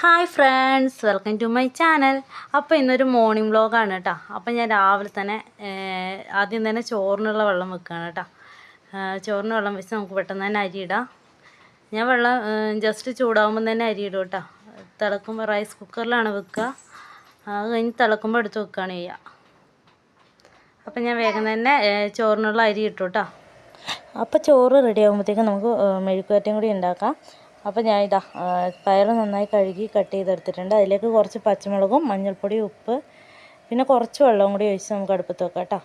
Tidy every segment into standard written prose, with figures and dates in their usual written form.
Hi friends, welcome to my channel. അപ്പോൾ ഇന്നൊരു morning വ്ലോഗാണ് കേട്ടോ. അപ്പോൾ ഞാൻ രാവിലെ തന്നെ ആദ്യം തന്നെ ചോറിനുള്ള വെള്ളം വെക്കുകയാണ് കേട്ടോ. ചോറിന് വെള്ളം വെച്ച് നമുക്ക് പെട്ടെന്ന് തന്നെ അരി ഇടാം. ഞാൻ വെള്ളം ജസ്റ്റ് ചൂടാകുമ്പോൾ തന്നെ അരി ഇടും കേട്ടോ. തിളക്കുമ്പോൾ റൈസ് കുക്കറിലാണ് വെക്കുക. അത് കഴിഞ്ഞ് തിളക്കുമ്പോൾ എടുത്ത് വെക്കുകയാണ് ചെയ്യുക. അപ്പം ഞാൻ വേഗം തന്നെ ചോറിനുള്ള അരി ഇട്ടു കേട്ടോ. അപ്പോൾ ചോറ് റെഡി ആകുമ്പോഴത്തേക്കും നമുക്ക് മെഴുക്കുവരട്ടിയും കൂടി ഉണ്ടാക്കാം. അപ്പോൾ ഞാൻ പയർ നന്നായി കഴുകി കട്ട് ചെയ്തെടുത്തിട്ടുണ്ട്. അതിലേക്ക് കുറച്ച് പച്ചമുളകും മഞ്ഞൾപ്പൊടി, ഉപ്പ്, പിന്നെ കുറച്ച് വെള്ളവും കൂടി ഒഴിച്ച് നമുക്ക് അടുപ്പത്ത് വെക്കാം കേട്ടോ.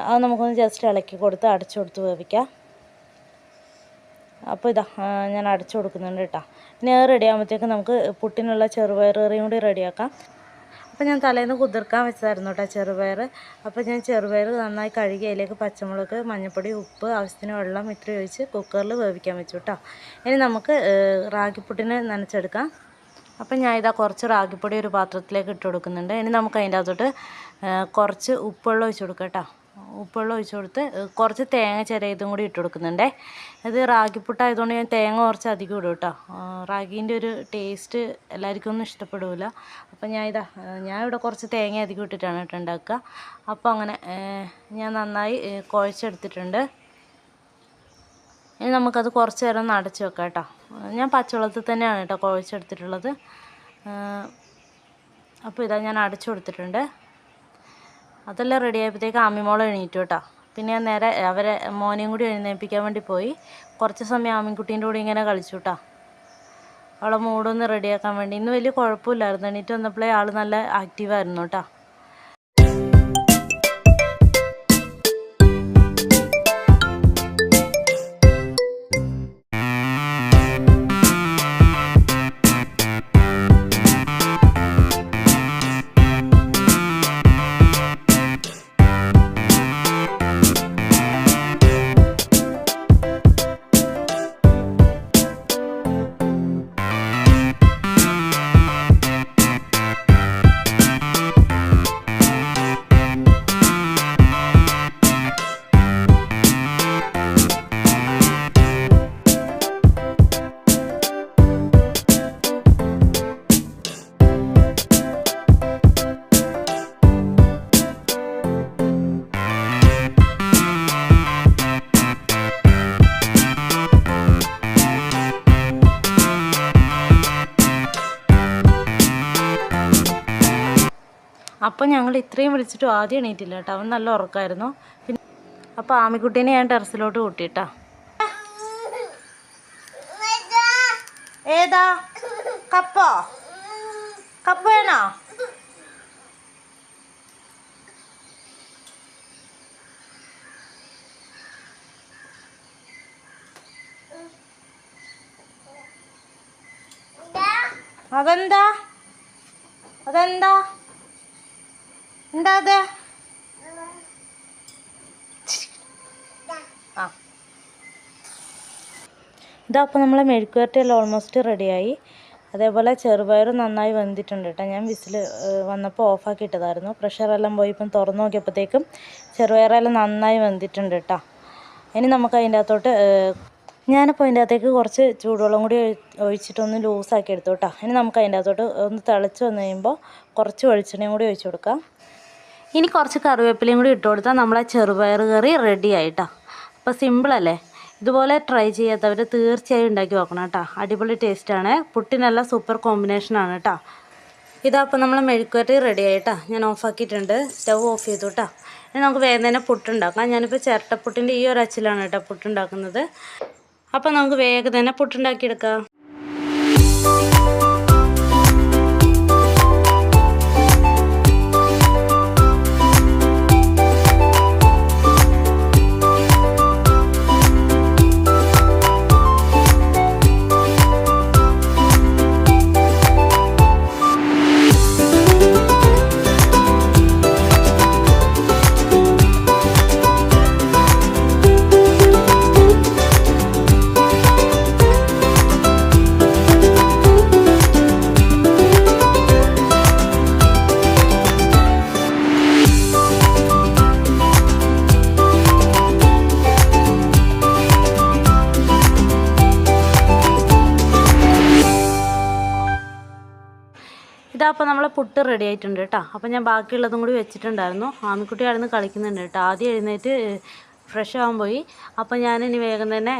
അത് നമുക്കൊന്ന് ജസ്റ്റ് ഇളക്കി കൊടുത്ത് അടച്ചു കൊടുത്ത് വേവിക്കാം. അപ്പോൾ ഞാൻ അടച്ചു കൊടുക്കുന്നുണ്ട് കേട്ടോ. പിന്നെ അത് റെഡി ആകുമ്പോഴത്തേക്കും നമുക്ക് പുട്ടിനുള്ള ചെറുപയർ കറിയും കൂടി റെഡിയാക്കാം. അപ്പോൾ ഞാൻ തലേന്ന് കുതിർക്കാൻ വെച്ചതായിരുന്നു കേട്ടോ ചെറുപയർ. അപ്പോൾ ഞാൻ ചെറുപയർ നന്നായി കഴുകി അതിലേക്ക് പച്ചമുളക്, മഞ്ഞൾപ്പൊടി, ഉപ്പ്, ആവശ്യത്തിന് വെള്ളം ഇത്രയും ഒഴിച്ച് കുക്കറിൽ വേവിക്കാൻ വെച്ചു കേട്ടോ. ഇനി നമുക്ക് റാഗിപ്പുട്ടിനെ നനച്ചെടുക്കാം. അപ്പം ഞാൻ കുറച്ച് റാഗിപ്പൊടി ഒരു പാത്രത്തിലേക്ക് ഇട്ട് കൊടുക്കുന്നുണ്ട്. ഇനി നമുക്ക് അതിൻ്റെ അകത്തോട്ട് കുറച്ച് ഉപ്പുവെള്ളം ഒഴിച്ച് കൊടുക്കാം കേട്ടോ. ഉപ്പുവെള്ളം ഒഴിച്ച് കൊടുത്ത് കുറച്ച് തേങ്ങ ചിരയതും കൂടി ഇട്ട് കൊടുക്കുന്നുണ്ട്. ഇത് റാഗിപ്പുട്ടായതുകൊണ്ട് ഞാൻ തേങ്ങ കുറച്ച് അധികം ഇടും കേട്ടോ. റാഗീൻ്റെ ഒരു ടേസ്റ്റ് എല്ലാവർക്കും ഒന്നും ഇഷ്ടപ്പെടില്ല. അപ്പം ഞാൻ ഇവിടെ കുറച്ച് തേങ്ങ അധികം ഇട്ടിട്ടാണ് കേട്ടോ ഉണ്ടാക്കുക. അപ്പോൾ അങ്ങനെ ഞാൻ നന്നായി കുഴച്ചെടുത്തിട്ടുണ്ട്. ഇനി നമുക്കത് കുറച്ച് നേരം ഒന്ന് അടച്ച് വെക്കാം കേട്ടോ. ഞാൻ പച്ചവെള്ളത്തിൽ തന്നെയാണ് കേട്ടോ കുഴച്ചെടുത്തിട്ടുള്ളത്. അപ്പോൾ ഞാൻ അടച്ചു കൊടുത്തിട്ടുണ്ട്. അതെല്ലാം റെഡി ആയപ്പോഴത്തേക്ക് ആമിമോൾ എണീറ്റു കേട്ടോ. പിന്നെ ഞാൻ നേരെ അവരെ മോനെയും കൂടി എഴുന്നേൽപ്പിക്കാൻ വേണ്ടി പോയി. കുറച്ച് സമയം ആമിൻകുട്ടീൻ്റെ കൂടി ഇങ്ങനെ കളിച്ചു കേട്ടോ. അവളെ മൂടൊന്ന് റെഡിയാക്കാൻ വേണ്ടി. ഇന്ന് വലിയ കുഴപ്പമില്ലായിരുന്നു. എണീറ്റ് വന്നപ്പോഴേ ആൾ നല്ല ആക്റ്റീവായിരുന്നു കേട്ടോ. അപ്പോൾ ഞങ്ങൾ ഇത്രയും വിളിച്ചിട്ടും ആദ്യം എണീറ്റില്ല കേട്ടോ. അവൻ നല്ല ഉറക്കമായിരുന്നു. പിന്നെ അപ്പോൾ ആമിക്കുട്ടീനെ ഞാൻ ടെറസിലോട്ട് കൂട്ടിയിട്ടാ. ഏതാ കപ്പോ? കപ്പ വേണോ? അതെന്താ അതെന്താ എന്താ അത്? അപ്പോൾ നമ്മളെ മെഴുക്കുവരട്ടിയെല്ലാം ഓൾമോസ്റ്റ് റെഡിയായി. അതേപോലെ ചെറുപയർ നന്നായി വെന്തിട്ടുണ്ട് കേട്ടോ. ഞാൻ വിസിൽ വന്നപ്പോൾ ഓഫാക്കി ഇട്ടതായിരുന്നു. പ്രഷറെല്ലാം പോയി ഇപ്പം തുറന്നു നോക്കിയപ്പോഴത്തേക്കും ചെറുപയറെല്ലാം നന്നായി വെന്തിട്ടുണ്ട് കേട്ടോ. ഇനി നമുക്ക് അതിൻ്റെ അകത്തോട്ട് ഞാനിപ്പോൾ അതിൻ്റെ അകത്തേക്ക് കുറച്ച് ചൂടുവെള്ളം കൂടി ഒഴിച്ചിട്ടൊന്ന് ലൂസാക്കി എടുത്തു കേട്ടോ. ഇനി നമുക്ക് അതിൻ്റെ അകത്തോട്ട് ഒന്ന് തിളച്ച് വന്നു കഴിയുമ്പോൾ കുറച്ച് വെളിച്ചെണ്ണയും കൂടി ഒഴിച്ച് കൊടുക്കാം. ഇനി കുറച്ച് കറിവേപ്പിലയും കൂടി ഇട്ട് കൊടുത്താൽ നമ്മളെ ചെറുപയർ കറി റെഡി ആയിട്ടോ. അപ്പോൾ സിമ്പിളല്ലേ? ഇതുപോലെ ട്രൈ ചെയ്യാത്തവർ തീർച്ചയായും ഉണ്ടാക്കി നോക്കണം കേട്ടോ. അടിപൊളി ടേസ്റ്റാണ്. പുട്ടിനെല്ലാം സൂപ്പർ കോമ്പിനേഷനാണ് കേട്ടോ. അപ്പോൾ നമ്മൾ മെഴുക്കുവരട്ടി റെഡി ആയിട്ടോ. ഞാൻ ഓഫാക്കിയിട്ടുണ്ട്. സ്റ്റവ് ഓഫ് ചെയ്തു കേട്ടോ. ഇനി നമുക്ക് വേഗം തന്നെ പുട്ടുണ്ടാക്കാം. ഞാനിപ്പോൾ ചിരട്ടപ്പുട്ടിൻ്റെ ഈ ഒരു അച്ചിലാണ് കേട്ടോ പുട്ടുണ്ടാക്കുന്നത്. അപ്പോൾ നമുക്ക് വേഗം തന്നെ പുട്ടുണ്ടാക്കിയെടുക്കാം. ഇതാ അപ്പോൾ നമ്മളെ പുട്ട് റെഡി ആയിട്ടുണ്ട് കേട്ടോ. അപ്പോൾ ഞാൻ ബാക്കിയുള്ളതും കൂടി വെച്ചിട്ടുണ്ടായിരുന്നു. ആമിക്കുട്ടി ആയിരുന്നു കളിക്കുന്നുണ്ട് കേട്ടോ. ആദ്യം എഴുന്നേറ്റ് ഫ്രഷ് ആവാൻ പോയി. അപ്പോൾ ഞാനിനി വേഗം തന്നെ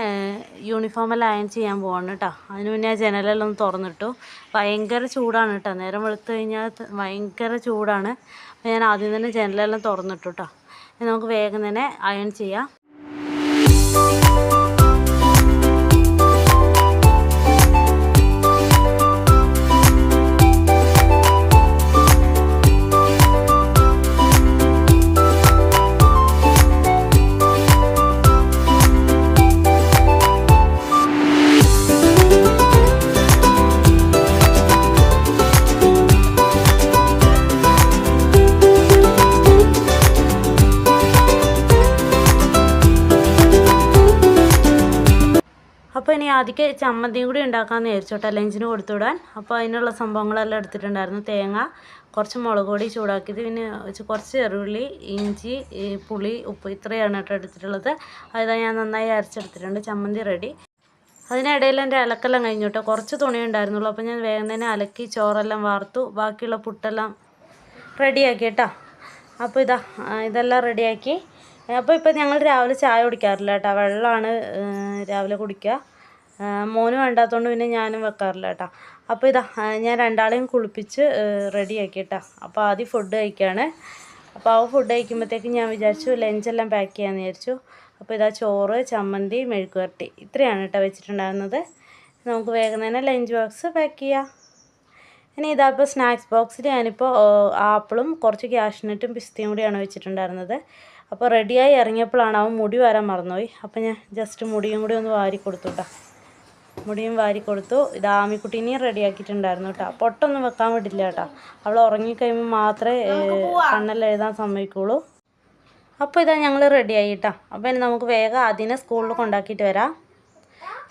യൂണിഫോമെല്ലാം അയൺ ചെയ്യാൻ പോവാണ് കേട്ടോ. അതിന് മുന്നേ ജനലെല്ലാം ഒന്ന് തുറന്നിട്ടു. ഭയങ്കര ചൂടാണ് കേട്ടോ. നേരം വെളുത്ത് കഴിഞ്ഞാൽ ഭയങ്കര ചൂടാണ്. അപ്പോൾ ഞാൻ ആദ്യം തന്നെ ജനലെല്ലാം തുറന്നിട്ടു കേട്ടോ. നമുക്ക് വേഗം തന്നെ അയൺ ചെയ്യാം. അപ്പോൾ ഇനി ആദ്യമേ ചമ്മന്തിയും കൂടി ഉണ്ടാക്കാമെന്ന് വിചാരിച്ചോട്ടെ, ലഞ്ചിന് കൊടുത്തുവിടാൻ. അപ്പോൾ അതിനുള്ള സംഭവങ്ങളെല്ലാം എടുത്തിട്ടുണ്ടായിരുന്നു. തേങ്ങ, കുറച്ച് മുളക് പൊടി ചൂടാക്കിയത്, പിന്നെ കുറച്ച് ചെറുള്ളി, ഇഞ്ചി, പുളി, ഉപ്പ്, ഇത്രയാണ് കേട്ടോ എടുത്തിട്ടുള്ളത്. അതാ ഞാൻ നന്നായി അരച്ചെടുത്തിട്ടുണ്ട്. ചമ്മന്തി റെഡി. അതിനിടയിൽ എൻ്റെ അലക്കെല്ലാം കഴിഞ്ഞു കേട്ടോ. കുറച്ച് തുണി ഉണ്ടായിരുന്നുള്ളൂ. അപ്പോൾ ഞാൻ വേഗം തന്നെ അലക്കി ചോറെല്ലാം വാർത്തു. ബാക്കിയുള്ള പുട്ടെല്ലാം റെഡിയാക്കി കേട്ടോ. അപ്പോൾ ഇതെല്ലാം റെഡിയാക്കി. അപ്പോൾ ഇപ്പോൾ ഞങ്ങൾ രാവിലെ ചായ കുടിക്കാറില്ല കേട്ടോ. വെള്ളമാണ് രാവിലെ കുടിക്കുക. മോന് വേണ്ടാത്തതുകൊണ്ട് പിന്നെ ഞാനും വെക്കാറില്ല കേട്ടോ. അപ്പോൾ ഞാൻ രണ്ടാളെയും കുളിപ്പിച്ച് റെഡിയാക്കി കേട്ടോ. അപ്പോൾ ആദ്യം ഫുഡ് കഴിക്കുകയാണ്. അപ്പോൾ ആ ഫുഡ് കഴിക്കുമ്പോഴത്തേക്കും ഞാൻ വിചാരിച്ചു ലഞ്ചെല്ലാം പാക്ക് ചെയ്യാമെന്ന് വിചാരിച്ചു. അപ്പോൾ ചോറ്, ചമ്മന്തി, മെഴുക്കുവരട്ടി, ഇത്രയാണ് കേട്ടോ വെച്ചിട്ടുണ്ടായിരുന്നത്. നമുക്ക് വേഗം തന്നെ ലഞ്ച് ബോക്സ് പാക്ക് ചെയ്യാം. ഇനി ഇപ്പോൾ സ്നാക്സ് ബോക്സിൽ ഞാനിപ്പോൾ ആപ്പിളും കുറച്ച് ക്യാഷ്നട്ടും പിസ്തയും കൂടിയാണ് വെച്ചിട്ടുണ്ടായിരുന്നത്. അപ്പോൾ റെഡിയായി ഇറങ്ങിയപ്പോഴാണ് അവൻ മുടി വരാൻ മറന്നുപോയി. അപ്പോൾ ഞാൻ ജസ്റ്റ് മുടിയും കൂടി ഒന്ന് വാരി കൊടുത്തു കേട്ടോ. മുടിയും വാരി കൊടുത്തു. ആമിക്കുട്ടീനെയും റെഡിയാക്കിയിട്ടുണ്ടായിരുന്നു കേട്ടോ. പൊട്ടൊന്നും വെക്കാൻ വിടില്ല കേട്ടോ. അവൾ ഉറങ്ങിക്കഴിയുമ്പോൾ മാത്രമേ കണ്ണെല്ലാം എഴുതാൻ സമ്മതിക്കുള്ളൂ. അപ്പോൾ ഞങ്ങൾ റെഡിയായി കേട്ടോ. അപ്പോൾ ഇനി നമുക്ക് വേഗം അതിനെ സ്കൂളിൽ കൊണ്ടാക്കിയിട്ട് വരാം.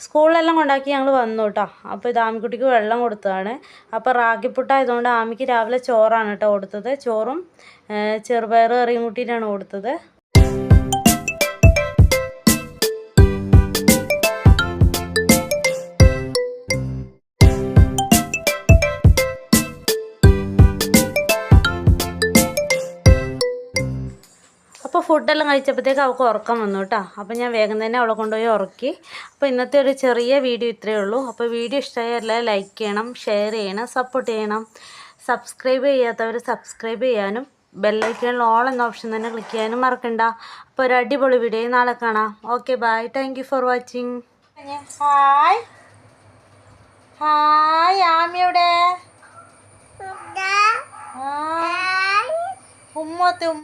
സ്കൂളിലെല്ലാം കൊണ്ടാക്കി ഞങ്ങൾ വന്നു കേട്ടോ. അപ്പോൾ ആമിക്കുട്ടിക്ക് വെള്ളം കൊടുത്തതാണ്. അപ്പോൾ റാഗിപ്പുട്ടായതുകൊണ്ട് ആമിക്ക് രാവിലെ ചോറാണ് കേട്ടോ കൊടുത്തത്. ചോറും ചെറുപയർ കറിയും കൂട്ടിയിട്ടാണ് കൊടുത്തത്. അപ്പോൾ ഫുഡെല്ലാം കഴിച്ചപ്പോഴത്തേക്ക് അവൾക്ക് ഉറക്കം വന്നു കേട്ടോ. അപ്പോൾ ഞാൻ വേഗം തന്നെ അവളെ കൊണ്ടുപോയി ഉറക്കി. അപ്പോൾ ഇന്നത്തെ ഒരു ചെറിയ വീഡിയോ ഇത്രയേ ഉള്ളൂ. അപ്പോൾ വീഡിയോ ഇഷ്ടമായാൽ ലൈക്ക് ചെയ്യണം, ഷെയർ ചെയ്യണം, സപ്പോർട്ട് ചെയ്യണം. സബ്സ്ക്രൈബ് ചെയ്യാത്തവർ സബ്സ്ക്രൈബ് ചെയ്യാനും ബെല്ലൈക്കണിൽ ഓൾ എന്ന ഓപ്ഷൻ തന്നെ ക്ലിക്ക് ചെയ്യാനും മറക്കണ്ട. അപ്പോൾ ഒരു അടിപൊളി വീഡിയോ നാളെ കാണാം. Okay, bye. Thank you for watching. Hi hi ആമിയുടെ ഉമ്മത്തും